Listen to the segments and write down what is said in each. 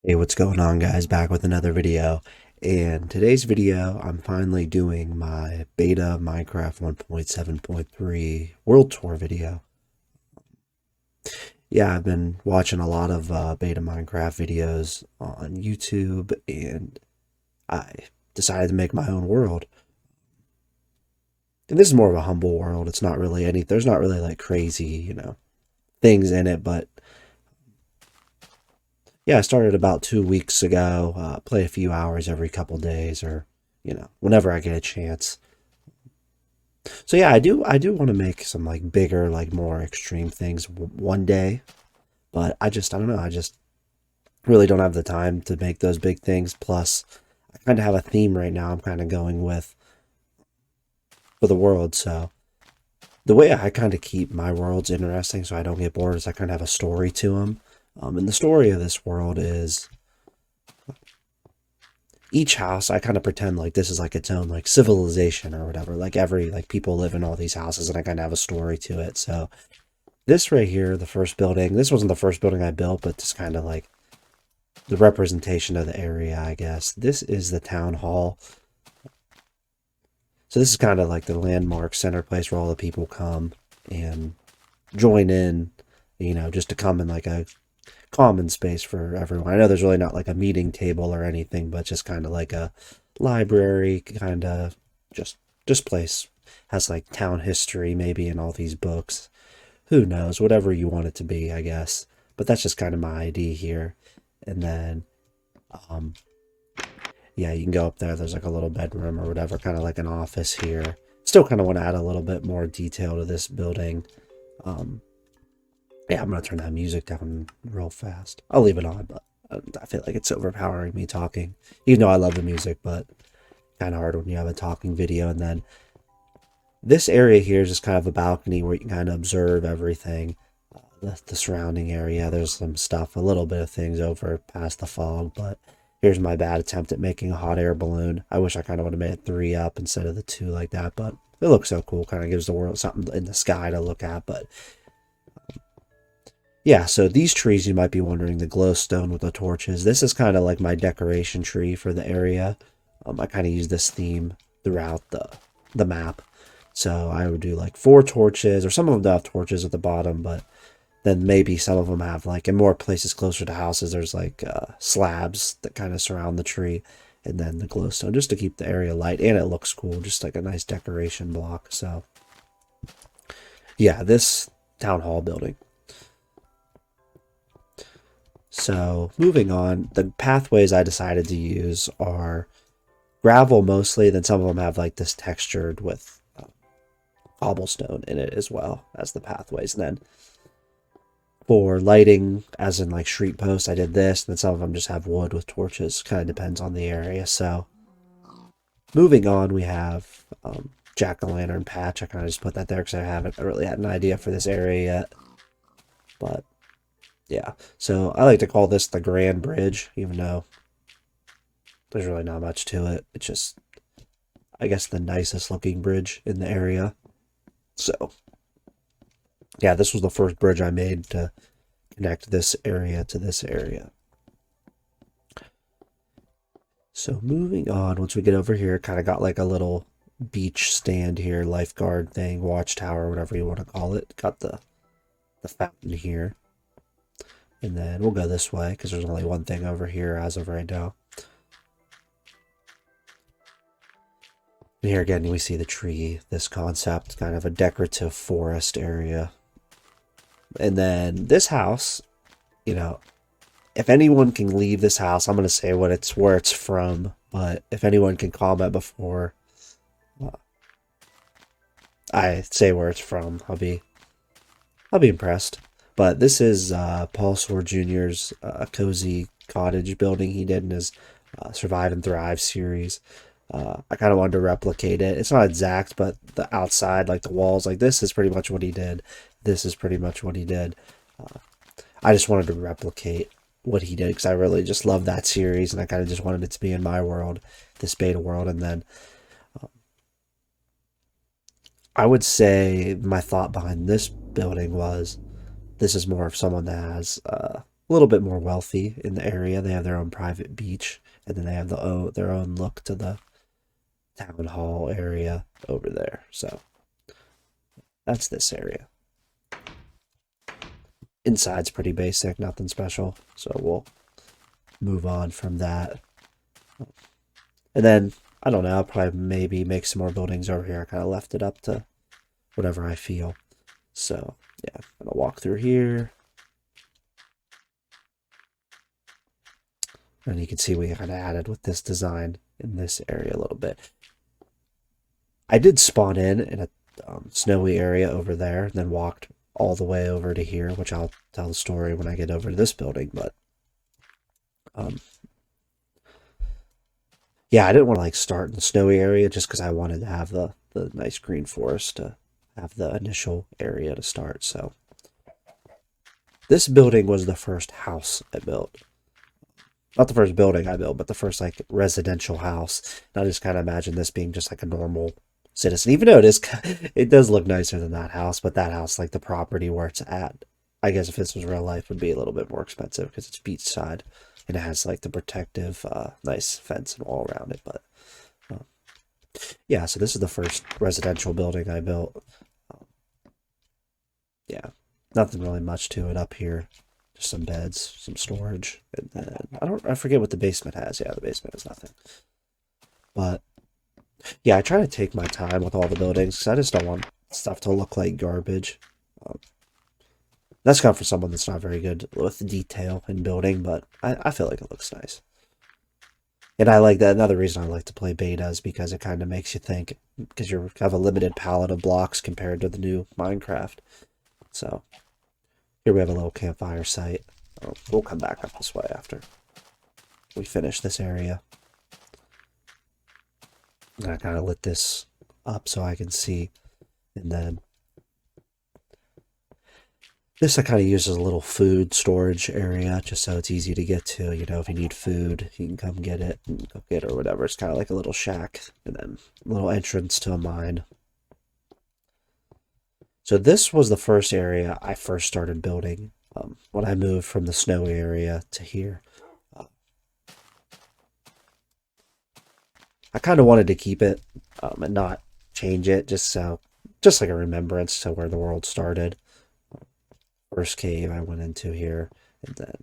Hey, what's going on, guys? Back with another video. And today's video, I'm finally doing my beta Minecraft 1.7.3 World Tour video. Yeah, I've been watching a lot of beta Minecraft videos on YouTube, and I decided to make my own world. And this is more of a humble world. It's not really there's not really like crazy, things in it, but yeah, I started about 2 weeks ago. Play a few hours every couple days, or whenever I get a chance. So yeah, I do want to make some like bigger, like more extreme things one day, but I don't know. I just really don't have the time to make those big things. Plus, I kind of have a theme right now. I'm kind of going with for the world. So the way I kind of keep my worlds interesting, so I don't get bored, is I kind of have a story to them. And the story of this world is each house I kind of pretend like this is like its own like civilization or whatever. Like every like people live in all these houses and I kind of have a story to it. So this right here, the first building, this wasn't the first building I built, but just kind of like the representation of the area, I guess. This is the town hall. So this is kind of like the landmark center place where all the people come and join in, just to come in like a common space for everyone. I know there's really not like a meeting table or anything, but just kind of like a library, kind of just place. Has like town history maybe in all these books. Who knows? Whatever you want it to be, I guess. But that's just kind of my idea here. And then, um, yeah, you can go up there. There's like a little bedroom or whatever, kind of like an office here. Still kind of want to add a little bit more detail to this building. Um, Yeah, I'm gonna turn that music down real fast. I'll leave it on, but I feel like it's overpowering me talking. Even though I love the music, but kind of hard when you have a talking video. And then this area here is just kind of a balcony where you can kind of observe everything. The surrounding area, there's some stuff, a little bit of things over past the fog, but here's my bad attempt at making a hot air balloon. I wish I kind of would have made it three up instead of the two like that, but it looks so cool. Kind of gives the world something in the sky to look at, but yeah, so these trees, you might be wondering, the glowstone with the torches. This is kind of like my decoration tree for the area. I kind of use this theme throughout the map. So I would do like four torches, or some of them don't have torches at the bottom, but then maybe some of them have like in more places closer to houses, there's like slabs that kind of surround the tree, and then the glowstone just to keep the area light and it looks cool, just like a nice decoration block. So yeah, this town hall building. So moving on, the pathways I decided to use are gravel mostly, then some of them have like this textured with cobblestone in it as well as the pathways. And then for lighting, as in like street posts, I did this, and then some of them just have wood with torches. Kind of depends on the area. So moving on, we have jack-o'-lantern patch. I kind of just put that there because I haven't really had an idea for this area yet. But yeah, so I like to call this the Grand Bridge, even though there's really not much to it. It's just, I guess, the nicest looking bridge in the area. So, yeah, this was the first bridge I made to connect this area to this area. So, moving on, once we get over here, kind of got like a little beach stand here, lifeguard thing, watchtower, whatever you want to call it. Got the fountain here. And then we'll go this way because there's only one thing over here as of right now. And here again, we see the tree, this concept, kind of a decorative forest area. And then this house, if anyone can leave this house, I'm going to say where it's from. But if anyone can comment before I say where it's from, I'll be impressed. But this is Paul Sword Jr.'s cozy cottage building he did in his Survive and Thrive series. I kind of wanted to replicate it. It's not exact, but the outside, like the walls, like this is pretty much what he did. This is pretty much what he did. I just wanted to replicate what he did because I really just love that series, and I kind of just wanted it to be in my world, this beta world. And then I would say my thought behind this building was this is more of someone that has a little bit more wealthy in the area. They have their own private beach, and then they have their own look to the town hall area over there. So that's this area. Inside's pretty basic, nothing special. So we'll move on from that. And then, I don't know, I'll probably maybe make some more buildings over here. I kind of left it up to whatever I feel. So, yeah, I'm going to walk through here. And you can see we kind of added with this design in this area a little bit. I did spawn in a snowy area over there, and then walked all the way over to here, which I'll tell the story when I get over to this building. But yeah, I didn't want to like start in the snowy area just because I wanted to have the nice green forest to have the initial area to start. So this building was the first house I built. Not the first building I built, but the first like residential house. And I just kind of imagine this being just like a normal citizen, even though it does look nicer than that house. But that house, like the property where it's at, I guess if this was real life, would be a little bit more expensive because it's beachside and it has like the protective, nice fence and wall around it. But yeah, so this is the first residential building I built. Yeah, nothing really much to it up here. Just some beds, some storage, and then I forget what the basement has. Yeah, the basement has nothing. But yeah, I try to take my time with all the buildings because I just don't want stuff to look like garbage. Um, that's kind of for someone that's not very good with detail in building, but I feel like it looks nice. And I like that. Another reason I like to play beta is because it kind of makes you think, because you have a limited palette of blocks compared to the new Minecraft. So here we have a little campfire site. We'll come back up this way after we finish this area. And I kind of lit this up so I can see. And then this I kind of use as a little food storage area just so it's easy to get to. You know, if you need food, you can come get it and cook it or whatever. It's kind of like a little shack and then a little entrance to a mine. So this was the first area I first started building when I moved from the snowy area to here. I kind of wanted to keep it and not change it, just like a remembrance to where the world started. First cave I went into here, and then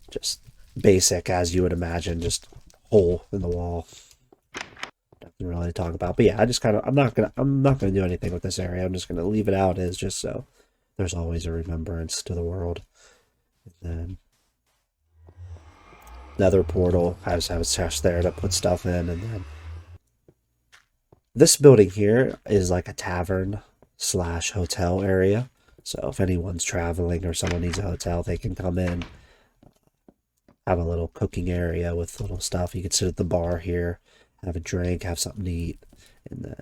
just basic as you would imagine, just hole in the wall. Nothing really to talk about, but yeah, I'm not gonna do anything with this area. I'm just gonna leave it out as just so there's always a remembrance to the world. And then Nether portal. I just have a chest there to put stuff in, and then this building here is like a tavern slash hotel area. So if anyone's traveling or someone needs a hotel, they can come in, have a little cooking area with little stuff. You can sit at the bar here, have a drink, have something to eat. And then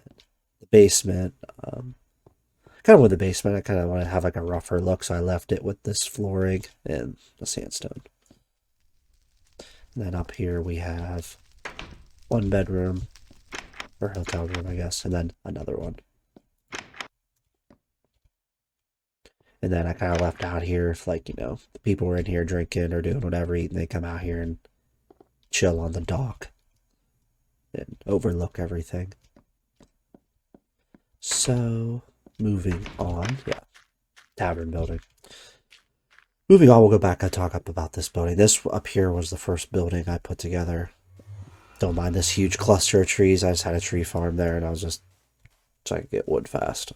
the basement, kind of with the basement, I kind of want to have like a rougher look, so I left it with this flooring and the sandstone. And then up here we have one bedroom, or hotel room, I guess, and then another one. And then I kind of left out here if, like, you know, the people were in here drinking or doing whatever, eating, they come out here and chill on the dock and overlook everything. So, moving on. Yeah, tavern building. Moving on, we'll go back and talk up about this building. This up here was the first building I put together. Don't mind this huge cluster of trees. I just had a tree farm there, and I was just trying to get wood fast.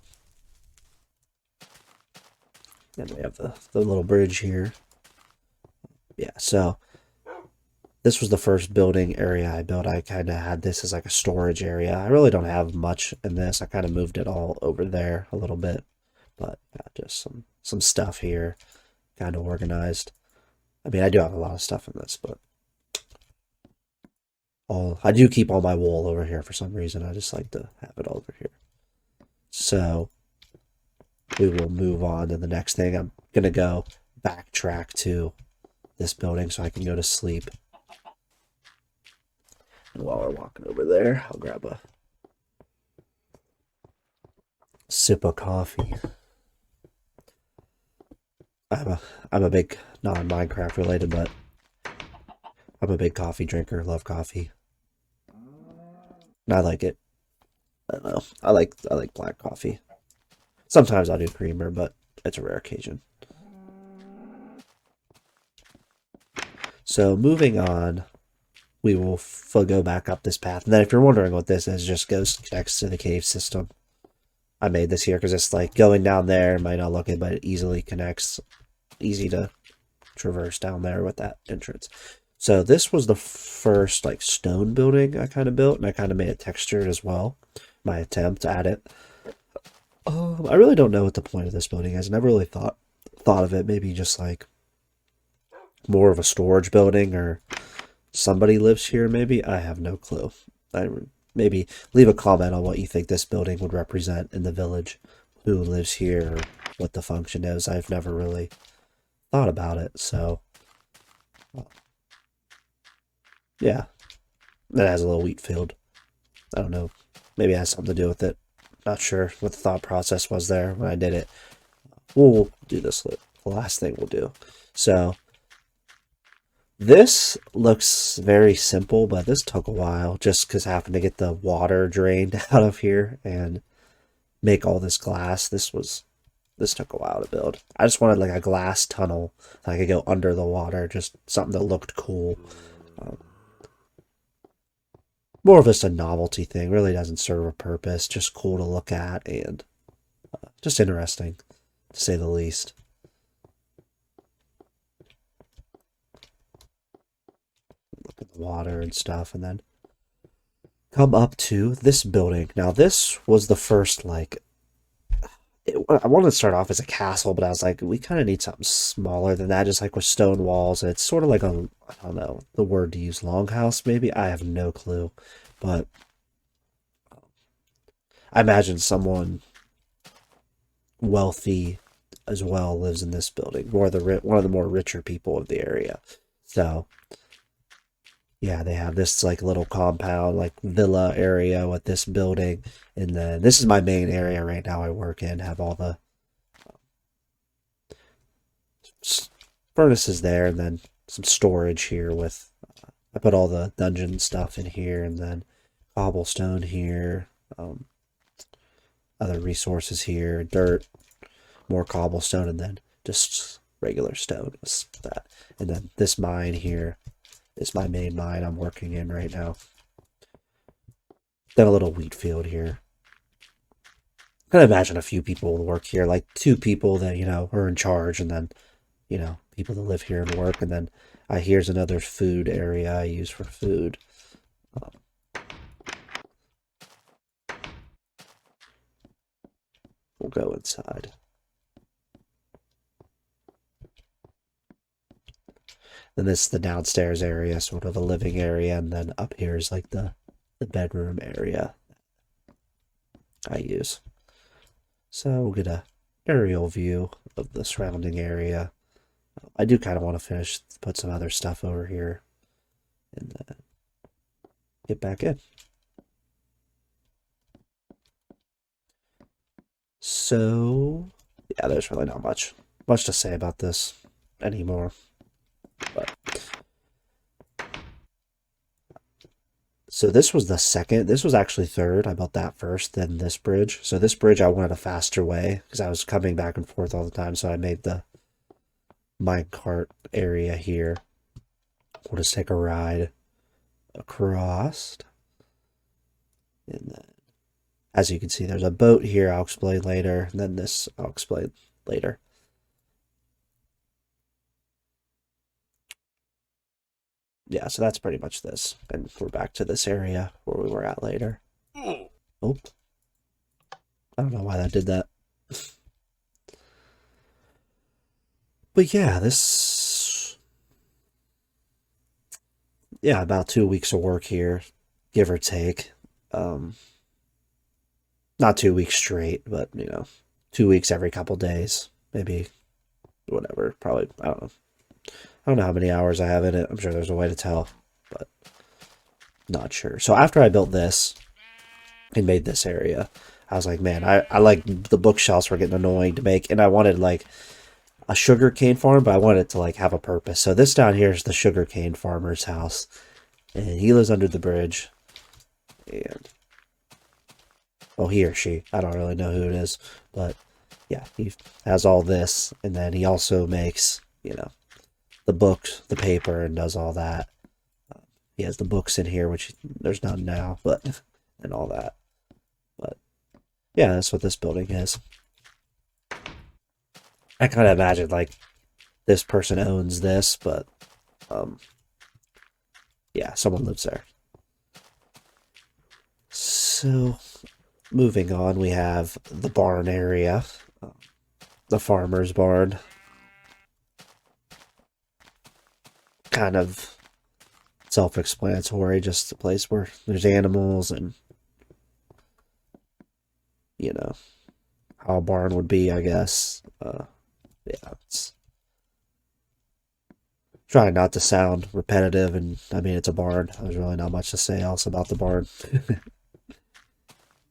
Then we have the little bridge here. Yeah, so this was the first building area I built. I kind of had this as like a storage area. I really don't have much in this. I kind of moved it all over there a little bit. But yeah, just some stuff here, kind of organized. I mean, I do have a lot of stuff in this, but I do keep all my wool over here for some reason. I just like to have it over here. So we will move on to the next thing. I'm going to go backtrack to this building so I can go to sleep. And while we're walking over there, I'll grab a sip of coffee. I'm a I'm a big non-Minecraft related, but I'm a big coffee drinker. Love coffee, and I like it. I don't know. I like black coffee. Sometimes I'll do creamer, but it's a rare occasion. So moving on, we will go back up this path. And then if you're wondering what this is, just goes connects to the cave system. I made this here because it's like going down there might not look it, but it easily connects. Easy to traverse down there with that entrance. So this was the first like stone building I kind of built, and I kind of made it textured as well. My attempt at it. I really don't know what the point of this building is. I never really thought of it. Maybe just like more of a storage building, or somebody lives here. Maybe I have no clue. Maybe leave a comment on what you think this building would represent in the village. Who lives here? Or what the function is. I've never really thought about it. So yeah, it has a little wheat field. I don't know. Maybe it has something to do with it. Not sure what the thought process was there when I did it. We'll do this. The last thing we'll do. So this looks very simple, but this took a while just because I happened to get the water drained out of here and make all this glass. This took a while to build. I just wanted like a glass tunnel that I could go under the water, just something that looked cool. Um, More of just a novelty thing. Really doesn't serve a purpose. Just cool to look at and just interesting, to say the least. Look at the water and stuff, and then come up to this building. Now, this was the first, like, I wanted to start off as a castle, but I was like, we kind of need something smaller than that, just like with stone walls. And it's sort of like a, I don't know, the word to use, longhouse, maybe? I have no clue. But I imagine someone wealthy as well lives in this building, one of the more richer people of the area. So yeah, they have this like little compound, like villa area with this building, and then this is my main area right now. I work in, have all the furnaces there, and then some storage here with. I put all the dungeon stuff in here, and then cobblestone here, other resources here, dirt, more cobblestone, and then just regular stone. That, and then this mine here is my main mine I'm working in right now. Then a little wheat field here. I can imagine a few people will work here, like 2 people that, are in charge, and then, people that live here and work. And then here's another food area I use for food. We'll go inside. Then this is the downstairs area, sort of a living area, and then up here is like the bedroom area I use. So we'll get a aerial view of the surrounding area. I do kind of want to put some other stuff over here, and then get back in. So yeah, there's really not much to say about this anymore. But so this was the second. This was actually third. I built that first, then this bridge. So this bridge I wanted a faster way because I was coming back and forth all the time. So I made the minecart area here. We'll just take a ride across. And then, as you can see, there's a boat here. I'll explain later. And then this I'll explain later. Yeah, so that's pretty much this. And we're back to this area where we were at later. Oh. I don't know why that did that. But yeah, about 2 weeks of work here, give or take. Not 2 weeks straight, but 2 weeks every couple days, maybe, whatever. Probably, I don't know. I don't know how many hours I have in it. I'm sure there's a way to tell, but not sure. So after I built this and made this area, I was like, man, I like the bookshelves were getting annoying to make, and I wanted a sugarcane farm, but I want it to like have a purpose. So this down here is the sugarcane farmer's house, and he lives under the bridge. And well, he or she, I don't really know who it is, but yeah, he has all this, and then he also makes, you know, the books, the paper, and does all that. He has the books in here, which there's none now, but and all that. But yeah, that's what this building is. I kind of imagine like this person owns this, but um, yeah, someone lives there. So moving on, we have the barn area, the farmer's barn. Kind of self-explanatory, just a place where there's animals and, you know, how a barn would be, I guess. Yeah, it's trying not to sound repetitive, and I mean, it's a barn. There's really not much to say else about the barn.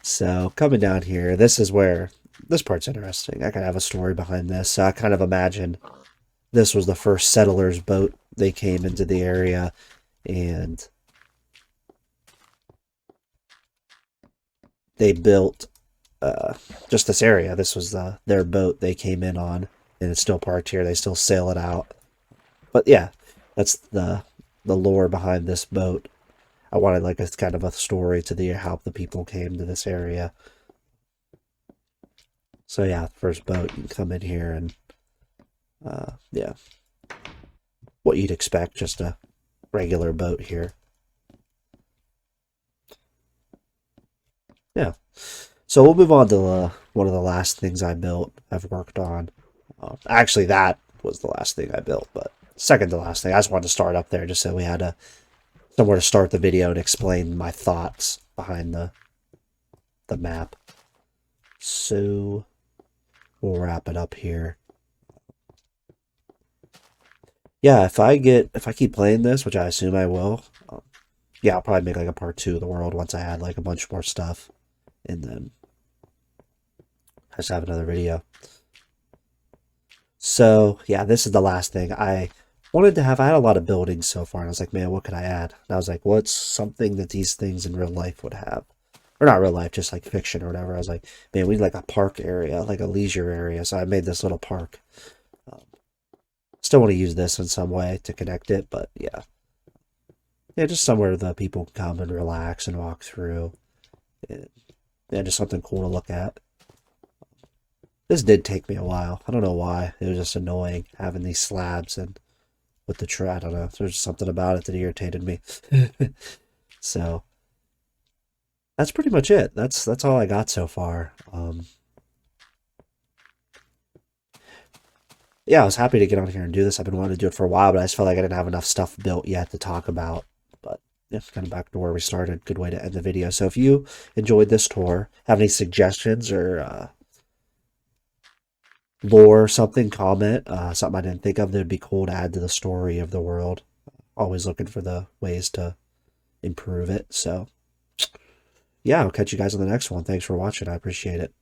So, coming down here, this is where this part's interesting. I kind of have a story behind this. So I kind of imagine this was the first settlers' boat. They came into the area, and they built just this area. This was their boat they came in on, and it's still parked here. They still sail it out. But yeah, that's the lore behind this boat. I wanted like a kind of a story to the how the people came to this area. So yeah, first boat, you can come in here and yeah, what you'd expect, just a regular boat here. Yeah. So we'll move on to one of the last things I've worked on. Actually, that was the last thing I built, but second to last thing. I just wanted to start up there just so we had somewhere to start the video and explain my thoughts behind the map. So we'll wrap it up here. Yeah, if I keep playing this, which I assume I will, yeah, I'll probably make like a part 2 of the world once I add like a bunch more stuff, and then I just have another video. So yeah, this is the last thing I wanted to have. I had a lot of buildings so far, and I was like, man, what could I add? And I was like, what's something that these things in real life would have? Or not real life, just like fiction or whatever. I was like, man, we need like a park area, like a leisure area. So I made this little park. Still want to use this in some way to connect it, but yeah. Yeah, just somewhere the people can come and relax and walk through. And, yeah, just something cool to look at. This did take me a while. I don't know why. It was just annoying having these slabs and with the tray. I don't know. There's something about it that irritated me. So that's pretty much it. That's all I got so far. Yeah, I was happy to get on here and do this. I've been wanting to do it for a while, but I just felt like I didn't have enough stuff built yet to talk about. But yeah, kind of back to where we started. Good way to end the video. So if you enjoyed this tour, have any suggestions or lore or something, comment. Something I didn't think of that would be cool to add to the story of the world. Always looking for the ways to improve it. So yeah, I'll catch you guys on the next one. Thanks for watching. I appreciate it.